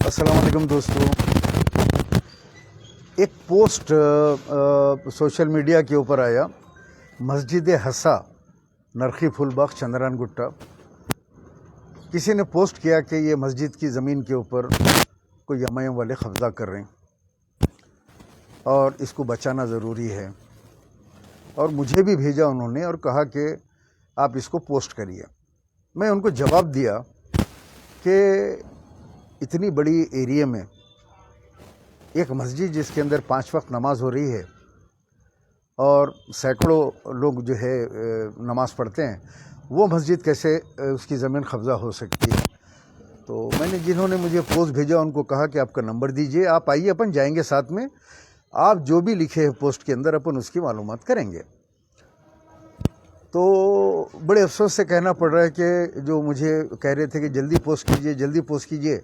अस्सलाम वालेकुम दोस्तों। एक पोस्ट सोशल मीडिया के ऊपर आया, मस्जिद हसा नरखी फुलबाग चंद्रान गुट्टा। किसी ने पोस्ट किया कि ये मस्जिद की ज़मीन के ऊपर कोई यमायम वाले कब्ज़ा कर रहे हैं और इसको बचाना ज़रूरी है। और मुझे भी भेजा उन्होंने और कहा कि आप इसको पोस्ट करिए। मैं उनको जवाब दिया कि इतनी बड़ी एरिया में एक मस्जिद जिसके अंदर 5 वक्त नमाज हो रही है और सैकड़ों लोग जो है नमाज पढ़ते हैं, वो मस्जिद कैसे उसकी ज़मीन कब्ज़ा हो सकती है। तो मैंने जिन्होंने मुझे पोस्ट भेजा उनको कहा कि आपका नंबर दीजिए, आप आइए, अपन जाएंगे साथ में, आप जो भी लिखे हैं पोस्ट के अंदर अपन उसकी मालूमात करेंगे। तो बड़े अफसोस से कहना पड़ रहा है कि जो मुझे कह रहे थे कि जल्दी पोस्ट कीजिए, जल्दी पोस्ट कीजिए,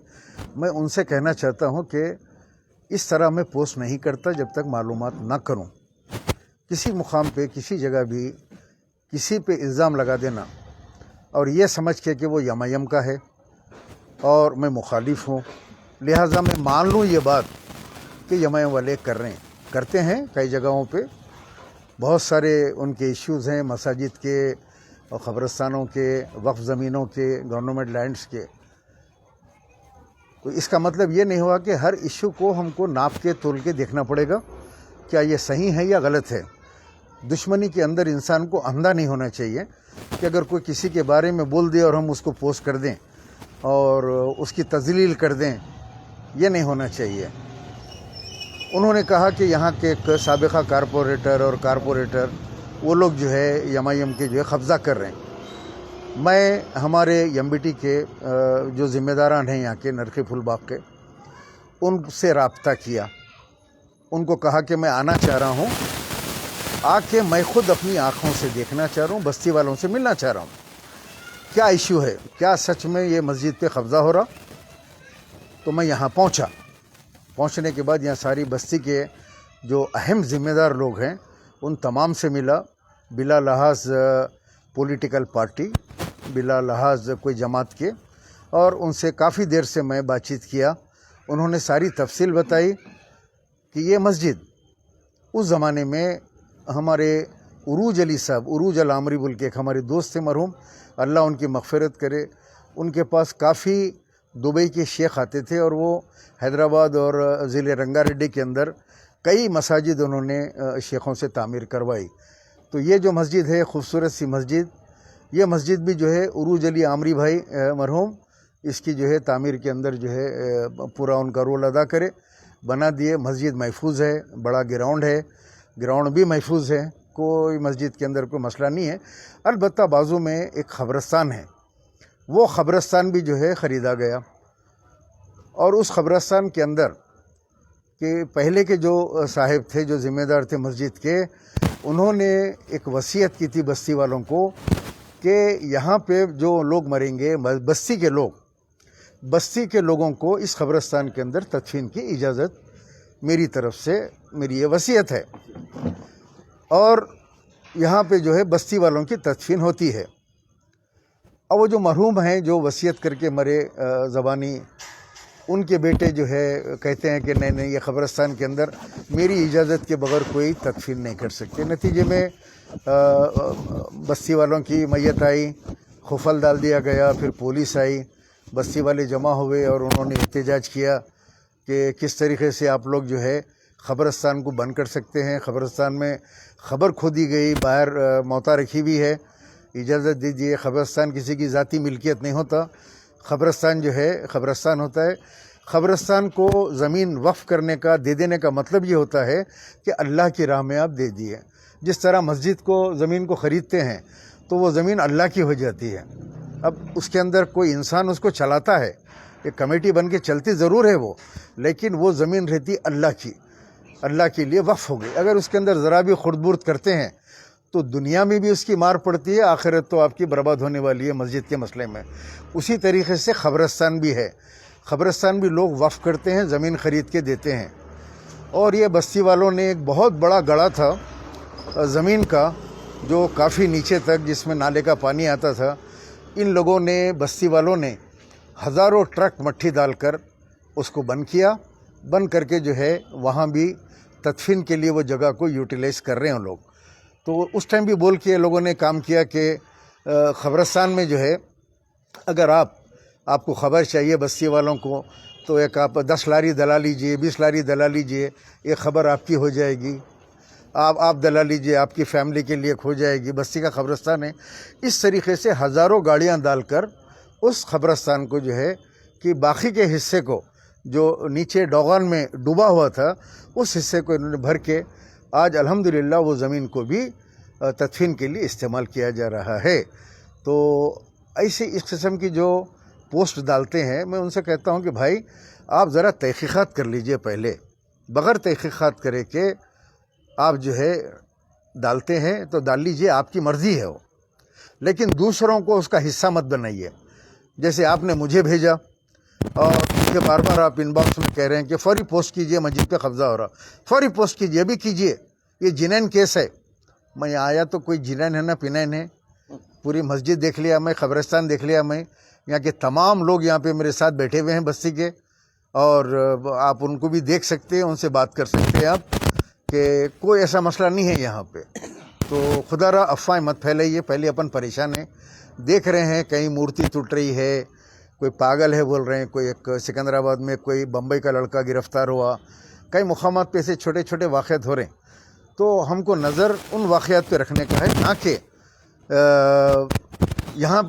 मैं उनसे कहना चाहता हूं कि इस तरह मैं पोस्ट नहीं करता जब तक मालूमात ना करूं। किसी मुकाम पे, किसी जगह भी किसी पे इल्ज़ाम लगा देना और ये समझ के कि वो यमायम का है और मैं मुखालिफ हूँ, लिहाजा मैं मान लूँ ये बात कि यमायम वाले करते हैं कई जगहों पे। बहुत सारे उनके इश्यूज़ हैं, मसाजिद के और क़ब्रिस्तानों के, वक्फ ज़मीनों के, गवर्नमेंट लैंड्स के। तो इसका मतलब ये नहीं हुआ कि हर इशू को हमको नाप के तोल के देखना पड़ेगा, क्या ये सही है या गलत है। दुश्मनी के अंदर इंसान को अंधा नहीं होना चाहिए कि अगर कोई किसी के बारे में बोल दे और हम उसको पोस्ट कर दें और उसकी तज़लील कर दें, ये नहीं होना चाहिए। उन्होंने कहा कि यहाँ के एक साबिक़ा कारपोरेटर वो लोग जो है यमायम के जो है कब्ज़ा कर रहे हैं। मैं हमारे एमबीटी के जो ज़िम्मेदारान हैं यहाँ के नरखी फुलबाग के, उनसे रब्ता किया, उनको कहा कि मैं आना चाह रहा हूँ, आके मैं ख़ुद अपनी आँखों से देखना चाह रहा हूँ, बस्ती वालों से मिलना चाह रहा हूँ, क्या इशू है, क्या सच में ये मस्जिद पे कब्ज़ा हो रहा। तो मैं यहाँ पहुँचने के बाद यहाँ सारी बस्ती के जो अहम ज़िम्मेदार लोग हैं उन तमाम से मिला, बिला लहाज पॉलिटिकल पार्टी, बिला लहाज कोई जमात के, और उनसे काफ़ी देर से मैं बातचीत किया। उन्होंने सारी तफसील बताई कि ये मस्जिद उस ज़माने में हमारे उरूज अली साहब, उरूज अल आमरी बोल के एक हमारे दोस्त थे मरहूम, अल्लाह उनकी मग़फ़िरत करे, उनके पास काफ़ी दुबई के शेख आते थे और वो हैदराबाद और ज़िले रंगारेड्डी के अंदर कई मसाजिद उन्होंने शेखों से तामीर करवाई। तो ये जो मस्जिद है, खूबसूरत सी मस्जिद, ये मस्जिद भी जो है उरूज अली आमरी भाई मरहूम इसकी जो है तामीर के अंदर जो है पूरा उनका रोल अदा करे, बना दिए। मस्जिद महफूज है, बड़ा ग्राउंड है, ग्राउंड भी महफूज है, कोई मस्जिद के अंदर कोई मसला नहीं है। अलबत्ता बाजू में एक क़ब्रिस्तान है, वो क़ब्रिस्तान भी जो है ख़रीदा गया और उस क़ब्रिस्तान के अंदर के पहले के जो साहिब थे, जो ज़िम्मेदार थे मस्जिद के, उन्होंने एक वसीयत की थी बस्ती वालों को कि यहाँ पे जो लोग मरेंगे, बस्ती के लोगों को इस क़ब्रिस्तान के अंदर तदफीन की इजाज़त मेरी तरफ से, मेरी ये वसीयत है और यहाँ पे जो है बस्ती वालों की तदफीन होती है। अब वो जो मरहूम हैं, जो वसीयत करके मरे ज़बानी, उनके बेटे जो है कहते हैं कि नहीं, ये क़ब्रिस्तान के अंदर मेरी इजाज़त के बगैर कोई तदफीन नहीं कर सकते। नतीजे में बस्ती वालों की मैयत आई, खुफल डाल दिया गया, फिर पुलिस आई, बस्ती वाले जमा हुए और उन्होंने एहतजाज किया कि किस तरीके से आप लोग जो है क़ब्रिस्तान को बंद कर सकते हैं। क़ब्रिस्तान में ख़बर खोदी गई, बाहर मौता रखी हुई है, इजाज़त दीजिए। क़ब्रिस्तान किसी की ज़ाती मिल्कियत नहीं होता, क़ब्रिस्तान जो है क़ब्रिस्तान होता है। क़ब्रिस्तान को ज़मीन वक्फ़ करने का, दे देने का मतलब ये होता है कि अल्लाह की राह में आप दे दिए। जिस तरह मस्जिद को, ज़मीन को ख़रीदते हैं तो वो ज़मीन अल्लाह की हो जाती है। अब उसके अंदर कोई इंसान उसको चलाता है, एक कमेटी बन के चलती ज़रूर है वो, लेकिन वो ज़मीन रहती अल्लाह की, अल्लाह के लिए वक्फ़ हो गई। अगर उसके अंदर ज़रा भी खुर्द-बुर्द करते हैं तो दुनिया में भी उसकी मार पड़ती है, आखिरत तो आपकी बर्बाद होने वाली है मस्जिद के मसले में। उसी तरीके से क़ब्रिस्तान भी है, क़ब्रिस्तान भी लोग वक्फ़ करते हैं, ज़मीन ख़रीद के देते हैं। और ये बस्ती वालों ने एक बहुत बड़ा गड़ा था ज़मीन का, जो काफ़ी नीचे तक, जिसमें नाले का पानी आता था। इन लोगों ने, बस्ती वालों ने हज़ारों ट्रक मट्टी डालकर اس کو بند کیا, بند کر کے جو ہے وہاں بھی تدفین کے لیے وہ جگہ کو یوٹیلائز کر رہے ہیں لوگ. تو اس ٹائم بھی بول کے لوگوں نے کام کیا کہ قبرستان میں جو ہے اگر آپ کو خبر چاہیے بستی والوں کو تو ایک آپ 10 لاری دلا لیجئے, 20 لاری دلا لیجئے, ایک خبر آپ کی ہو جائے گی. آپ دلا لیجئے, آپ کی فیملی کے لیے ہو جائے گی, بستی کا قبرستان ہے. اس طریقے سے ہزاروں گاڑیاں ڈال کر اس قبرستان کو جو ہے کہ باقی کے حصے کو جو نیچے ڈوغان میں ڈوبا ہوا تھا اس حصے کو انہوں نے بھر کے آج الحمدللہ وہ زمین کو بھی تدفین کے لیے استعمال کیا جا رہا ہے. تو ایسے اس قسم کی جو پوسٹ ڈالتے ہیں میں ان سے کہتا ہوں کہ بھائی آپ ذرا تحقیقات کر لیجئے, پہلے بغیر تحقیقات کرے کہ آپ جو ہے ڈالتے ہیں تو ڈال لیجئے, آپ کی مرضی ہے وہ, لیکن دوسروں کو اس کا حصہ مت بنائیے. جیسے آپ نے مجھے بھیجا اور مجھے بار بار آپ ان باکس میں کہہ رہے ہیں کہ فوری پوسٹ کیجئے, مسجد پہ قبضہ ہو رہا, فوری پوسٹ کیجئے, ابھی کیجئے, یہ جنین کیس ہے. میں آیا تو کوئی جنین ہے نہ پنین ہے, پوری مسجد دیکھ لیا میں, قبرستان دیکھ لیا میں, یہاں کے تمام لوگ یہاں پہ میرے ساتھ بیٹھے ہوئے ہیں بستی کے, اور آپ ان کو بھی دیکھ سکتے ہیں, ان سے بات کر سکتے ہیں آپ کہ کوئی ایسا مسئلہ نہیں ہے یہاں پہ. تو خدا را افواہیں مت پھیلائیے, پہلے اپن پریشان ہیں, دیکھ رہے ہیں کہیں مورتی ٹوٹ رہی ہے, کوئی پاگل ہے بول رہے ہیں, کوئی ایک سکندرآباد میں کوئی بمبئی کا لڑکا گرفتار ہوا, کئی مقامات پہ ایسے چھوٹے چھوٹے واقعات ہو رہے ہیں. تو ہم کو نظر ان واقعات پہ رکھنے کا ہے, نہ کہ یہاں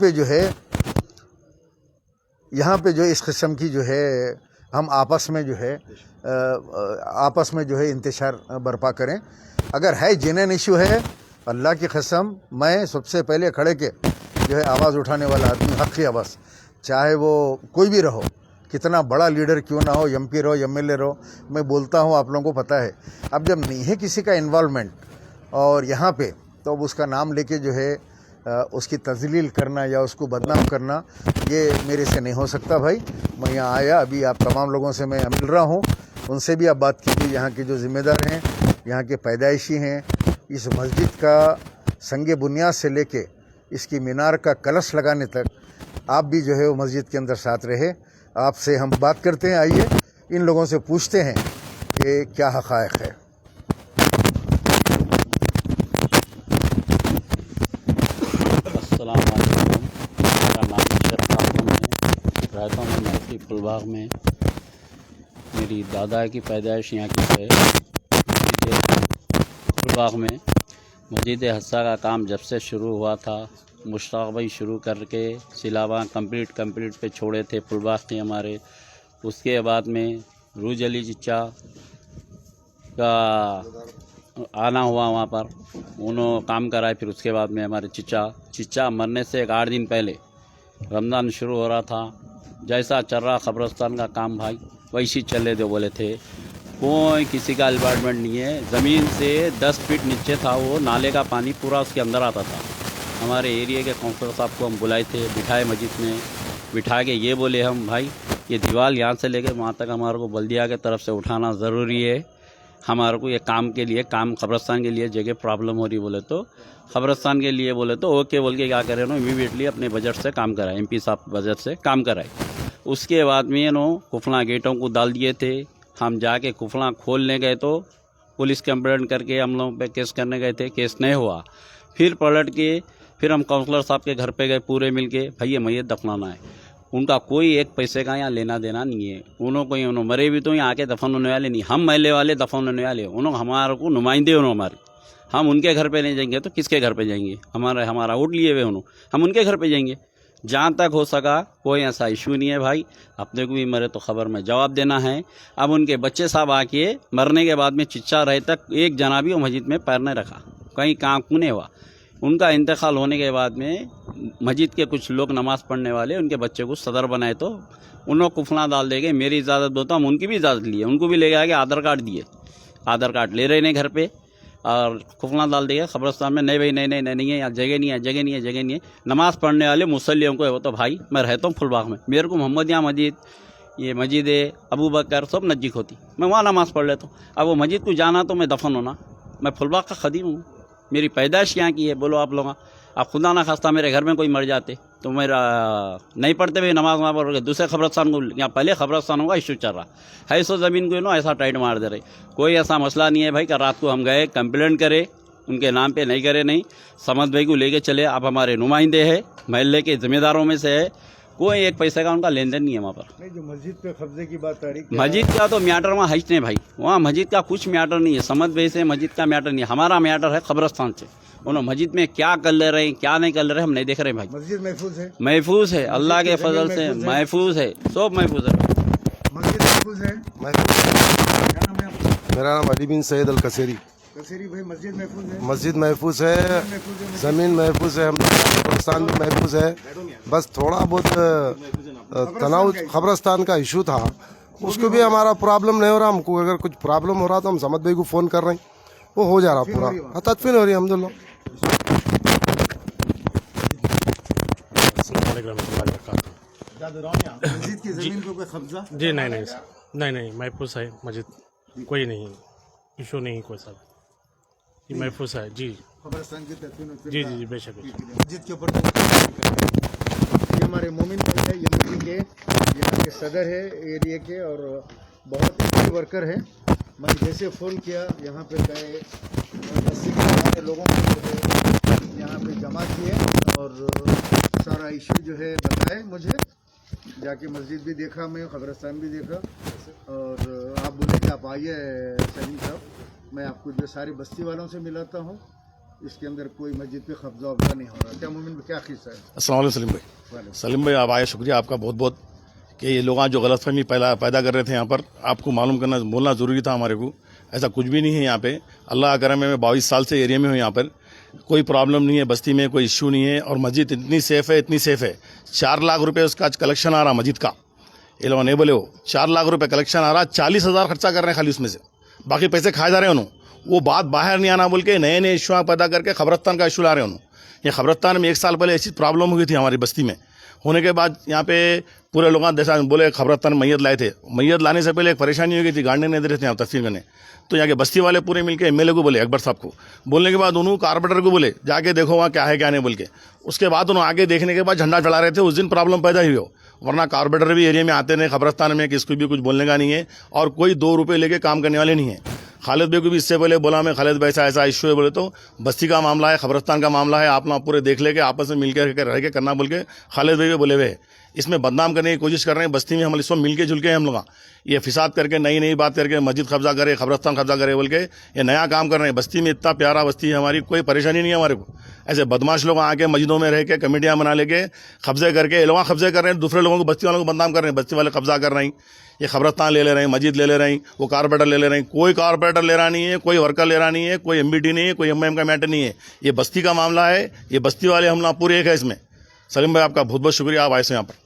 پہ جو اس قسم کی جو ہے ہم آپس میں جو ہے انتشار برپا کریں. اگر ہے جنین ایشو ہے, اللہ کی قسم میں سب سے پہلے کھڑے کے جو ہے آواز اٹھانے والا آدمی, حق کی آواز, چاہے وہ کوئی بھی رہو, کتنا بڑا لیڈر کیوں نہ ہو, ایم پی رہو, ایم ایل اے رہو, میں بولتا ہوں آپ لوگوں کو پتہ ہے. اب جب نہیں ہے کسی کا انوالومنٹ اور یہاں پہ, تو اب اس کا نام لے کے جو ہے اس کی تذلیل کرنا یا اس کو بدنام کرنا, یہ میرے سے نہیں ہو سکتا بھائی. میں یہاں آیا, ابھی آپ تمام لوگوں سے میں مل رہا ہوں, ان سے بھی آپ بات کیجیے, یہاں کے جو ذمہ دار ہیں, یہاں کے پیدائشی ہیں, اس مسجد کا سنگ بنیاد سے لے کے اس کی مینار کا کلش لگانے تک آپ بھی جو ہے وہ مسجد کے اندر ساتھ رہے. آپ سے ہم بات کرتے ہیں, آئیے ان لوگوں سے پوچھتے ہیں کہ کیا حقائق ہے. السلام علیکم, میرا نام اشرف خاتون ہے, رہتا ہوں میں پھلباغ میں. میری دادا کی پیدائش یہاں کی ہے, پھلباغ میں. مسجد حصہ کا کام جب سے شروع ہوا تھا, مشتاق بھائی شروع کر کے سلاواں کمپلیٹ پہ چھوڑے تھے پھلباغ کے ہمارے. اس کے بعد میں روج علی چچا کا آنا ہوا وہاں پر, انہوں کام کرائے. پھر اس کے بعد میں ہمارے چچا مرنے سے 8 دن پہلے رمضان شروع ہو رہا تھا, جیسا چل رہا قبرستان کا کام بھائی ویسی چلے دے بولے تھے. کوئی کسی کا الباٹمنٹ نہیں ہے, زمین سے 10 فٹ نیچے تھا وہ, نالے کا پانی پورا اس کے اندر آتا تھا. ہمارے ایریے کے کونسلر صاحب کو ہم بلائے تھے, بٹھائے مسجد میں, بٹھا کے یہ بولے ہم بھائی یہ دیوار یہاں سے لے کے وہاں تک ہمارے کو بلدیہ کے طرف سے اٹھانا ضروری ہے, ہمارے کو یہ کام کے لیے قبرستان کے لیے جگہ پرابلم ہو رہی بولے تو قبرستان کے لیے بولے تو اوکے بول کے کیا کرے انہوں امیڈیٹلی اپنے بجٹ سے کام کرائے, ایم پی صاحب بجٹ سے کام کرائے. اس کے بعد میں انہوں کفلا گیٹوں کو ڈال دیے تھے. ہم جا کے کفلا کھولنے گئے تو پولیس کمپلینٹ کر کے ہم لوگوں پہ کیس کرنے گئے تھے, کیس نہیں ہوا. پھر پلٹ کے پھر ہم کونسلر صاحب کے گھر پہ گئے پورے مل کے, بھائی یہ میت دفنانا ہے. ان کا کوئی ایک پیسے کا یہاں لینا دینا نہیں ہے. انہوں مرے بھی تو یہاں آ کے دفن ہونے والے نہیں, ہم محلے والے دفن ہونے والے, انہوں ہمارے کو نمائندے ہمارے. ہم ان کے گھر پہ نہیں جائیں گے تو کس کے گھر پہ جائیں گے؟ ہمارا ووٹ لیے ہوئے ہم ان کے گھر پہ جائیں گے. جہاں تک ہو سکا کوئی ایسا ایشو نہیں ہے بھائی, اپنے کو بھی مرے تو خبر میں جواب دینا ہے. اب ان کے بچے صاحب آ کے مرنے کے بعد میں چچا رہے تک ایک جنا بھی وہ مسجد میں پیر نہیں رکھا, کہیں کام کو نہیں ہوا. ان کا انتقال ہونے کے بعد میں مسجد کے کچھ لوگ نماز پڑھنے والے ان کے بچے کو صدر بنائے, تو انہوں کفلا ڈال دے گئے. میری اجازت ہوتا ہم ان کی بھی اجازت لیے, ان کو بھی لے کے آگے آدھار کارڈ دیے, آدھار کارڈ لے رہے ہیں گھر پہ, اور کفلا ڈال دے گئے قبرستان میں. نہیں بھائی نہیں ہے, یہاں جگہ نہیں ہے. نماز پڑھنے والے مسلموں کو ہے وہ تو بھائی میں رہتا ہوں پھلباغ میں, میرے کو محمدیہ مسجد, یہ مسجد ابو بکر سب نزدیک ہوتی, میں وہاں نماز پڑھ لیتا ہوں. اب وہ مسجد کو جانا تو میں دفن ہونا, میں پھلباغ کا خادم ہوں, میری پیدائش یہاں کی ہے. بولو آپ لوگ, اب خدا نہ خواستہ میرے گھر میں کوئی مر جاتے तो मेरा नहीं पढ़ते हुए नमाज वहाँ पढ़ के दूसरे खबरस्तान को, यहाँ पहले खबरस्तानों का इशू चल रहा है, सो ज़मीन को ना ऐसा टाइट मार दे रही। कोई ऐसा मसला नहीं है भाई कि रात को हम गए कंप्लेंट करे, उनके नाम पे नहीं करे, नहीं, समद भाई को लेके चले, आप हमारे नुमाइंदे हैं, महल्ले के ज़िम्मेदारों में से है, कोई एक पैसे का उनका लेन देन नहीं है वहाँ पर। नहीं, जो मस्जिद पे कब्जे की बात आ रही, मस्जिद का तो मैटर वहाँ है नहीं भाई, वहाँ मस्जिद का कुछ मैटर नहीं है, समद भाई से मस्जिद का मैटर नहीं है, हमारा मैटर है खबरस्तान से। उन्होंने मस्जिद में क्या कर ले रहे हैं, क्या नहीं कर ले रहे, हम नहीं देख रहे भाई। मस्जिद महफूज है, महफूज है, अल्लाह के फजल से महफूज है, सब महफूज है। मस्जिद महफूज है। क्या नाम है आपका? मेरा नाम अली बिन सैयद अल कसेरी। कसेरी भाई, मस्जिद महफूज है, मस्जिद महफूज है, ज़मीन महफूज है, हम खबरस्तान भी महफूज है। बस थोड़ा बहुत तनाव खबरस्तान का इशू था, उसको भी हमारा प्रॉब्लम नहीं हो रहा। हमको अगर कुछ प्रॉब्लम हो रहा तो हम समद भाई को फ़ोन कर रहे हैं, वो हो जा रहा पूरा। हाँ, तदफीन हो रही है अल्हम्दुलिल्लाह। मस्जिद की जमीन पे कोई कब्जा? जी नहीं महफूज है मस्जिद, कोई नहीं इशू नहीं कोई सा, ये महफूज है जी। खबरस्तान की तदफीन जी बेशक। मस्जिद के ऊपर ये हमारे मोमिन भाई है, ये मस्जिद के यहाँ के सदर है एरिया के और बहुत अच्छे वर्कर है। मैं जैसे फ़ोन किया यहाँ पे गए, बस्ती के सारे लोगों को जो है यहाँ पे जमा किए और सारा इशू जो है बताए मुझे। जाके मस्जिद भी देखा मैं, खबरस्तान भी देखा और आप बोले कि आप आइए सलीम साहब, मैं आपको जो सारी बस्ती वालों से मिलाता हूँ, इसके अंदर कोई मस्जिद पे कब्जा वब्जा नहीं हो रहा। क्या मोमिन क्या किस्सा है? अस्सलाम वालेकुम सलीम भाई। सलीम भाई, आप आए, शुक्रिया आपका बहुत बहुत कि ये लोग जो गलतफहमी पैदा कर रहे थे यहाँ पर, आपको मालूम करना बोलना ज़रूरी था हमारे को। ऐसा कुछ भी नहीं है यहाँ पे, अल्लाह का करम है, मैं 22 साल से एरिया में हूँ, यहाँ पर कोई प्रॉब्लम नहीं है, बस्ती में कोई इश्यू नहीं है और मस्जिद इतनी सेफ़ है, इतनी सेफ़ है। 4 लाख रुपये उसका आज कलेक्शन आ रहा मस्जिद का, ये लोग नहीं बोले, वो 4 लाख रुपये कलेक्शन आ रहा, 40,000 खर्चा कर रहे हैं खाली उसमें से, बाकी पैसे खाए जा रहे हैं उन्होंने। वो बात बाहर नहीं आना बोल के नए नए इशू पैदा करके खबरस्तान का इशू ला रहे हैं उन्होंने। ये खबरस्तान में 1 साल पहले ऐसी प्रॉब्लम हुई थी हमारी बस्ती में, होने के बाद यहाँ पे पूरे लोग जैसा बोले खबरस्तान मैयत लाए थे, मैयत लाने से पहले एक परेशानी हो गई थी, गाड़ने नहीं दे रहे थे यहाँ तस्वीर करने। तो यहाँ के बस्ती वाले पूरे मिलके एमएलए को बोले, अकबर साहब को बोलने के बाद उन्होंने कारपोरेटर को बोले जाके देखो वहाँ क्या है क्या नहीं बोल के। उसके बाद उन्होंने आगे देखने के बाद झंडा चढ़ा रहे थे, उस दिन प्रॉब्लम पैदा हुई हो, वरना कारपोरेटर भी एरिया में आते नहीं खबरस्तान में, किसको भी कुछ बोलने का नहीं है और कोई 2 रुपये लेके काम करने वाले नहीं है। खालिद भाई को भी इससे पहले बोला मैं, खालिद भाई ऐसा इशू है, बोले तो बस्ती का मामला है, खबरस्तान का मामला है, आप लोग पूरे देख लेके आपस में मिलकर रह के करना बोल के खालिद भाई भी बोले हुए। इसमें बदनाम करने की कोशिश कर रहे हैं बस्ती में, हम इस वक्त मिल के जुल के हम लोग ये फिसाद करके नई बात करके मस्जिद कब्जा करे, खबरस्तान कब्जा करे बोल के ये नया काम कर रहे हैं। बस्ती में इतना प्यारा बस्ती है हमारी, कोई परेशानी नहीं है हमारे को। ऐसे बदमाश लोग आके मस्जिदों में रह के कमेटियाँ बना लेके कब्जे करके ये लोग कब्जे कर रहे हैं, दूसरे लोगों को बस्ती वालों को बदनाम कर रहे हैं, बस्ती वाले कब्जा कर रहे हैं, ये खबरस्तान ले रहे हैं, मस्जिद ले रहे हैं, वो कारपोरेटर ले रहे हैं। कोई कारपोरेटर ले रहा नहीं है, कोई वर्कर ले रहा नहीं है, कोई एमबीटी नहीं है, कोई एमएम का मैटर नहीं है, ये बस्ती का मामला है, ये बस्ती वाले हम लोग पूरे एक है इसमें। सलीम भाई आपका बहुत बहुत शुक्रिया, आप आए से यहाँ पर।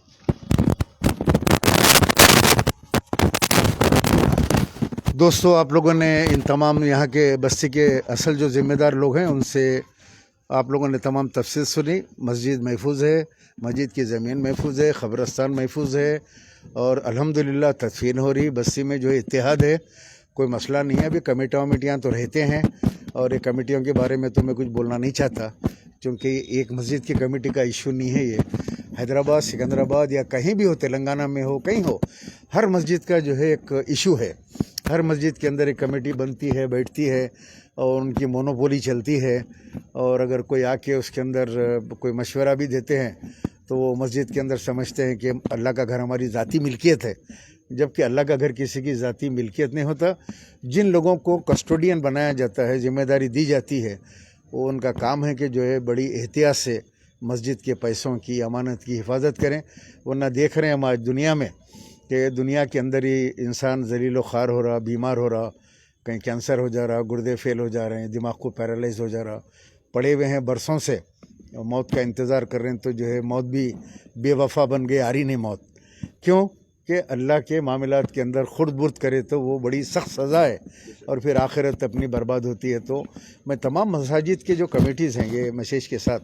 दोस्तों, आप लोगों ने इन तमाम यहाँ के बस्ती के असल जो ज़िम्मेदार लोग हैं उनसे आप लोगों ने तमाम तफसील सुनी। मस्जिद महफूज है, मस्जिद की ज़मीन महफूज है, ख़बरस्तान महफूज है और अल्हम्दुलिल्लाह तदफीन हो रही। बस्ती में जो इत्तेहाद है, कोई मसला नहीं है। अभी कमेटियाँ तो रहते हैं और ये कमेटियों के बारे में तो मैं कुछ बोलना नहीं चाहता, क्योंकि एक मस्जिद की कमेटी का इशू नहीं है ये। हैदराबाद, सिकंदराबाद या कहीं भी हो, तेलंगाना में हो, कहीं हो, हर मस्जिद का जो है एक इशू है। हर मस्जिद के अंदर एक कमेटी बनती है, बैठती है और उनकी मोनोपोली चलती है। और अगर कोई आके उसके अंदर कोई मशवरा भी देते हैं तो वो मस्जिद के अंदर समझते हैं कि अल्लाह का घर हमारी ज़ाती मिल्कियत है, जबकि अल्लाह का घर किसी की ज़ाती मिल्कियत नहीं होता। जिन लोगों को कस्टोडियन बनाया जाता है, जिम्मेदारी दी जाती है, वो उनका काम है कि जो है बड़ी एहतियात से मस्जिद के पैसों की, अमानत की हिफाजत करें। वरना देख रहे हैं हम आज दुनिया में कि दुनिया के अंदर ही इंसान जलील ख़ार हो रहा, बीमार हो रहा, कहीं कैंसर हो जा रहा, गुर्दे फेल हो जा रहे हैं, दिमाग को पैरालाइज हो जा रहा, पड़े हुए हैं बरसों से मौत का इंतज़ार कर रहे हैं। तो जो है मौत भी बेवफा बन गई, आ रही नहीं मौत। क्यों कि अल्लाह के मामलात के अंदर खुर्द बुर्द करे तो वो बड़ी सख्त सज़ा है और फिर आखिरत अपनी बर्बाद होती है। तो मैं तमाम मसाजिद के जो कमेटीज़ हैं ये मैसेज के साथ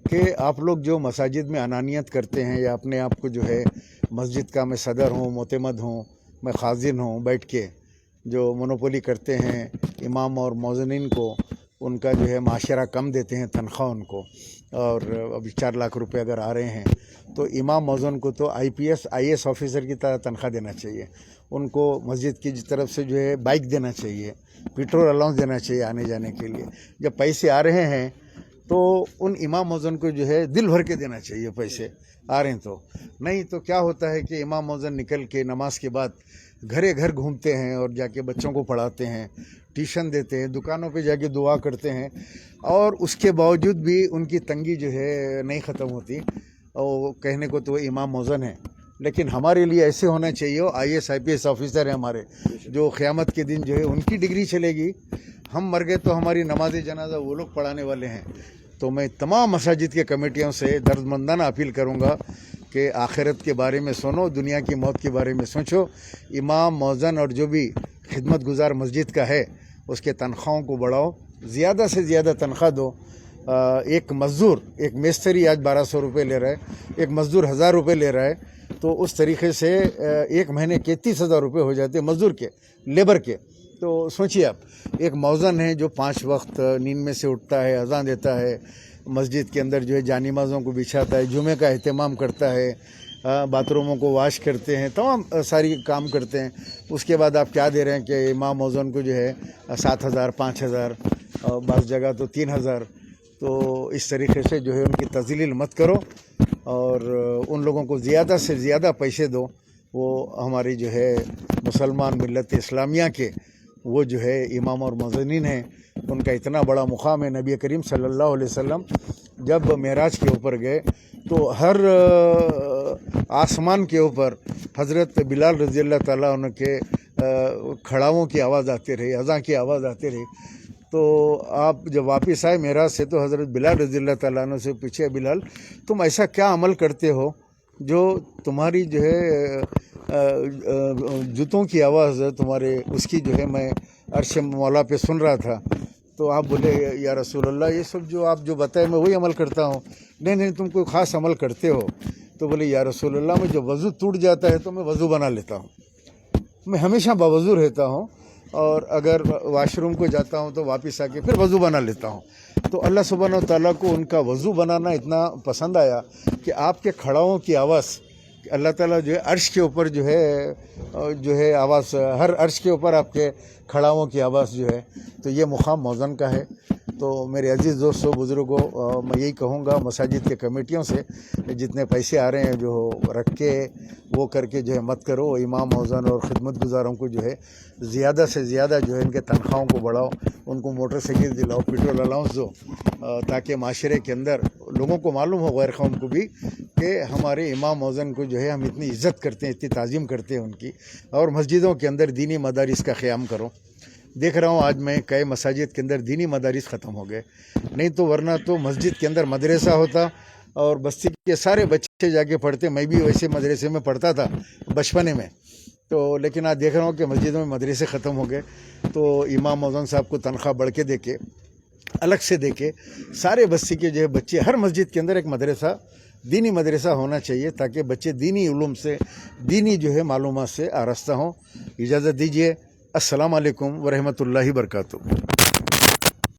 कि आप लोग जो मसाजिद में अनानियत करते हैं या अपने आप को जो है मस्जिद का मैं सदर हूँ, मोतमद हूँ, मैं खाजिन हूँ, बैठ के जो मोनोपोली करते हैं इमाम और मौज़िनीन को, ان کا جو ہے معاشرہ کم دیتے ہیں تنخواہ ان کو، اور ابھی 4 لاکھ روپے اگر آ رہے ہیں تو امام موذن کو تو IPS آفیسر کی طرح تنخواہ دینا چاہیے، ان کو مسجد کی طرف سے جو ہے بائک دینا چاہیے، پیٹرول الاؤنس دینا چاہیے آنے جانے کے لیے۔ جب پیسے آ رہے ہیں تو ان امام موذن کو جو ہے دل بھر کے دینا چاہیے، پیسے آ رہے ہیں تو نہیں تو کیا ہوتا ہے کہ امام موذن نکل کے نماز کے بعد گھر گھومتے ہیں اور جا کے بچوں کو پڑھاتے ہیں، ٹیوشن دیتے ہیں، دکانوں پہ جا کے دعا کرتے ہیں، اور اس کے باوجود بھی ان کی تنگی جو ہے نہیں ختم ہوتی، اور کہنے کو تو وہ امام موذن ہے، لیکن ہمارے لیے ایسے ہونا چاہیے، IAS IPS آفیسر ہیں ہمارے، جو قیامت کے دن جو ہے ان کی ڈگری چلے گی، ہم مر گئے تو ہماری نماز جنازہ وہ لوگ پڑھانے والے ہیں۔ تو میں تمام مساجد کے کمیٹیوں سے درد مندانہ اپیل کروں گا کہ آخرت کے بارے میں سنو، دنیا کی موت کے بارے میں سوچو، امام موذن اور جو بھی خدمت گزار مسجد کا ہے اس کے تنخواہوں کو بڑھاؤ، زیادہ سے زیادہ تنخواہ دو۔ ایک مزدور، ایک میستری آج 1200 روپے لے رہا ہے، ایک مزدور 1000 روپے لے رہا ہے، تو اس طریقے سے ایک مہینے کے 30,000 روپے ہو جاتے ہیں مزدور کے، لیبر کے۔ تو سوچیے آپ، ایک موذن ہے جو 5 وقت نیند میں سے اٹھتا ہے، اذان دیتا ہے، مسجد کے اندر جو ہے جانمازوں کو بچھاتا ہے، جمعے کا اہتمام کرتا ہے، باتھ روموں کو واش کرتے ہیں، تمام ساری کام کرتے ہیں، اس کے بعد آپ کیا دے رہے ہیں کہ امام موذن کو جو ہے 7,000 5,000 بعض جگہ تو 3,000۔ تو اس طریقے سے جو ہے ان کی تذلیل مت کرو، اور ان لوگوں کو زیادہ سے زیادہ پیسے دو۔ وہ ہماری جو ہے مسلمان ملت اسلامیہ کے وہ جو ہے امام اور موذنین ہیں، ان کا اتنا بڑا مقام ہے۔ نبی کریم صلی اللہ علیہ وسلم جب معراج کے اوپر گئے تو ہر آسمان کے اوپر حضرت بلال رضی اللہ تعالیٰ عنہ کے کھڑاؤں کی آواز آتے رہی، اذان کی آواز آتے رہی۔ تو آپ جب واپس آئے معراج سے تو حضرت بلال رضی اللہ تعالیٰ عنہ سے پوچھے، بلال تم ایسا کیا عمل کرتے ہو جو تمہاری جو ہے جوتوں کی آواز تمہارے اس کی جو ہے میں عرش مولا پہ سن رہا تھا؟ تو آپ بولے، یا رسول اللہ یہ سب جو آپ جو بتائے میں وہی عمل کرتا ہوں۔ نہیں تم کوئی خاص عمل کرتے ہو؟ تو بولے، یا رسول اللہ میں جب وضو ٹوٹ جاتا ہے تو میں وضو بنا لیتا ہوں، میں ہمیشہ باوضو رہتا ہوں، اور اگر واش روم کو جاتا ہوں تو واپس آ کے پھر وضو بنا لیتا ہوں۔ تو اللہ سبحانہ و تعالیٰ کو ان کا وضو بنانا اتنا پسند آیا کہ آپ کے کھڑاؤں کی آواز اللہ تعالیٰ جو ہے عرش کے اوپر جو ہے آواز، ہر عرش کے اوپر آپ کے کھڑاؤں کی آواز جو ہے، تو یہ مقام موذن کا ہے۔ تو میرے عزیز دوستوں بزرگوں، میں یہی کہوں گا مساجد کے کمیٹیوں سے، جتنے پیسے آ رہے ہیں جو رکھ کے وہ کر کے جو ہے مت کرو، امام موذن اور خدمت گزاروں کو جو ہے زیادہ سے زیادہ جو ہے ان کے تنخواہوں کو بڑھاؤ، ان کو موٹر سائیکل دلاؤ، پیٹرول الاؤنس دو، تاکہ معاشرے کے اندر لوگوں کو معلوم ہو، غیر قوم کو بھی، کہ ہمارے امام موذن کو جو ہے ہم اتنی عزت کرتے ہیں، اتنی تعظیم کرتے ہیں ان کی۔ اور مسجدوں کے اندر دینی مدارس کا قیام کرو۔ دیکھ رہا ہوں آج میں کئی مساجد کے اندر دینی مدارس ختم ہو گئے، نہیں تو ورنہ تو مسجد کے اندر مدرسہ ہوتا اور بستی کے سارے بچے جا کے پڑھتے، میں بھی ویسے مدرسے میں پڑھتا تھا بچپنے میں۔ تو لیکن آج دیکھ رہا ہوں کہ مسجدوں میں مدرسے ختم ہو گئے، تو امام موذن صاحب کو تنخواہ بڑھ کے دے کے، الگ سے دے کے، سارے بستی کے جو ہے بچے، ہر مسجد کے اندر ایک مدرسہ، دینی مدرسہ ہونا چاہیے، تاکہ بچے دینی علوم سے، دینی جو ہے معلومات سے آراستہ ہوں۔ اجازت دیجیے، السلام علیکم ورحمۃ اللہ وبرکاتہ۔